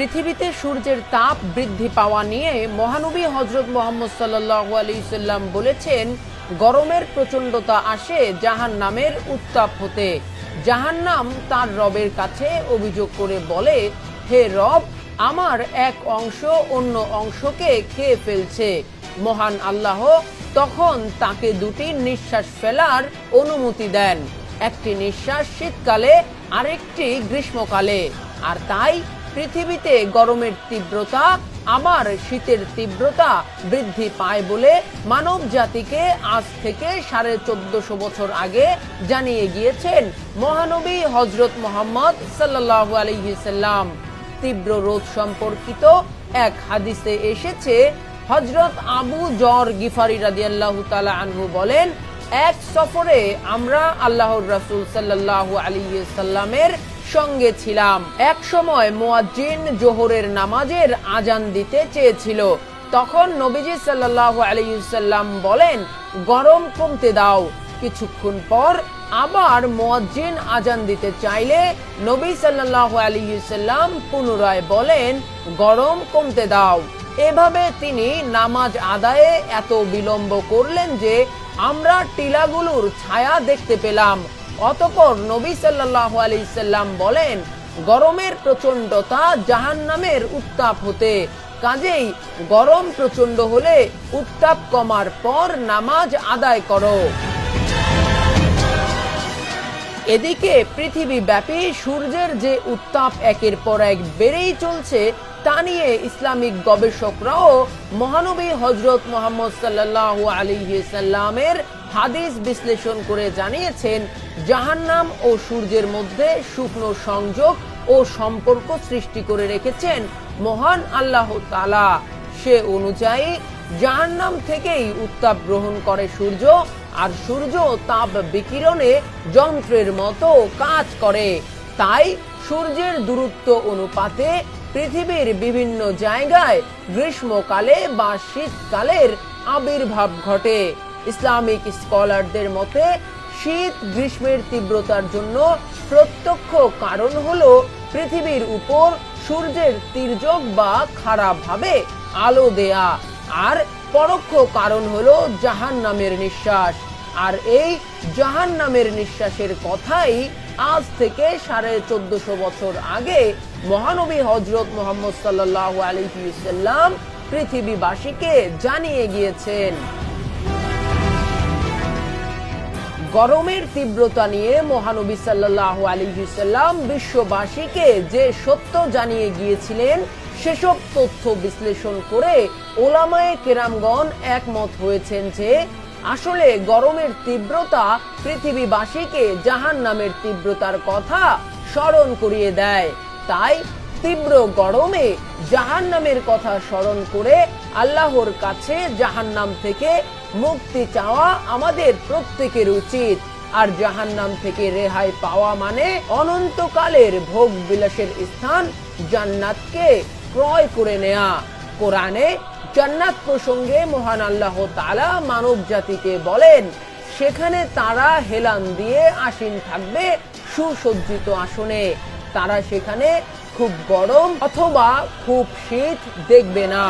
পৃথিবীতে সূর্যের তাপ বৃদ্ধি পাওয়া নিয়ে মহানবী হযরত মুহাম্মদ সাল্লাল্লাহু আলাইহি সাল্লাম বলেছেন, গরমের প্রচণ্ডতা আসে জাহান্নামের উত্তাপ হতে। জাহান্নাম তার রবের কাছে অভিযোগ করে বলে, হে রব, আমার এক অংশ অন্য অংশকে খেয়ে ফেলছে। মহান আল্লাহ তখন তাকে দুটি নিঃশ্বাস ফেলার অনুমতি দেন, একটি নিঃশ্বাস শীতকালে, আরেকটি গ্রীষ্মকালে। আর তাই পৃথিবীতে গরমের তীব্রতা আবার শীতের তীব্রতা বৃদ্ধি পায় বলে মানব জাতিকে আজ থেকে 1450 বছর আগে জানিয়ে গিয়েছেন মহানবী হযরত মুহাম্মদ সাল্লাল্লাহু আলাইহি সাল্লাম। তীব্র রোদ সম্পর্কিত এক হাদিসে এসেছে, হযরত আবু যর গিফারি রাদিয়াল্লাহু তাআলা আনহু বলেন, এক সফরে আমরা আল্লাহর রাসূল সাল্লাল্লাহু আলাইহি সাল্লামের সঙ্গে ছিলাম। এক সময় মুয়াজ্জিন জোহরের নামাজের আজান দিতে চেয়েছিল। তখন নবীজি সাল্লাল্লাহু আলাইহি সাল্লাম বলেন, গরম কমতে দাও। কিছুক্ষণ পর আবার মুয়াজ্জিন আজান দিতে চাইলে নবী সাল্লাল্লাহু আলাইহি সাল্লাম পুনরায় বলেন, গরম কমতে দাও। এভাবে তিনি নামাজ আদায়ে এত বিলম্ব করলেন যে আমরা টিলাগুলোর ছায়া দেখতে পেলাম। অতঃপর নবী সাল্লাল্লাহু আলাইহি সাল্লাম বলেন, গরমের প্রচণ্ডতা জাহান্নামের উত্তাপ হতে। কাজেই গরম প্রচণ্ড হলে উত্তাপ কমার পর নামাজ আদায় করো। এদিকে পৃথিবীব্যাপী সূর্যের যে উত্তাপ একের পর এক বেড়েই চলছে, তা নিয়ে ইসলামিক গবেষকরাও মহানবী হযরত মুহাম্মদ সাল্লাল্লাহু আলাইহি সাল্লামের হাদিস বিশ্লেষণ করে জানিয়েছেন, জাহান্নাম ও সূর্যের মধ্যে সূক্ষ্ম সংযোগ ও সম্পর্ক সৃষ্টি করে রেখেছেন মহান আল্লাহ তাআলা। সে অনুযায়ী জাহান্নাম থেকেই উত্তাপ গ্রহণ করে সূর্য, আর সূর্য তাপ বিকিরণে যন্ত্রের মতো কাজ করে। তাই সূর্যের দূরত্ব অনুপাতে পৃথিবীর বিভিন্ন জায়গায় গ্রীষ্মকালে বা শীতকালের আবির্ভাব ঘটে। ইসলামিক স্কলারদের মতে শীত গ্রীষ্মের তীব্রতার জন্য প্রত্যক্ষ কারণ হলো পৃথিবীর উপর সূর্যের তির্যক বা খারাপ ভাবে আলো দেয়া, আর পরোক্ষ কারণ হলো জাহান্নামের নিঃশ্বাস। আর এই জাহান্নামের নিঃশ্বাসের কথাই আজ থেকে 1450 বছর আগে মহানবী হযরত মুহাম্মদ সাল্লাল্লাহু আলাইহি সাল্লাম পৃথিবীবাসীকে জানিয়ে গিয়েছেন। গরমের তীব্রতা নিয়ে মহানবী সাল্লাল্লাহু আলাইহি সাল্লাম বিশ্ববাসীকে যে সত্য জানিয়ে গিয়েছিলেন, সেসব তথ্য বিশ্লেষণ করে ওলামায়ে কেরামগণ একমত হয়েছেন যে আসলে গরমের তীব্রতা পৃথিবীবাসীকে জাহান্নামের তীব্রতার কথা স্মরণ করিয়ে দেয়। তাই তীব্র গরমে জাহান্নামের কথা স্মরণ করে আল্লাহর কাছে জাহান্নাম থেকে মুক্তি চাওয়া আমাদের প্রত্যেকের উচিত। আর জাহান্নাম থেকে রেহাই পাওয়া মানে অনন্তকালের ভোগ বিলাসের স্থান জান্নাতকে ক্রয় করে নেয়া। কোরআনে জান্নাত প্রসঙ্গে মহান আল্লাহ তাআলা মানব জাতিকে বলেন, সেখানে তারা হেলান দিয়ে আসীন থাকবে সুসজ্জিত আসনে। তারা সেখানে খুব গরম অথবা খুব শীত দেখবে না।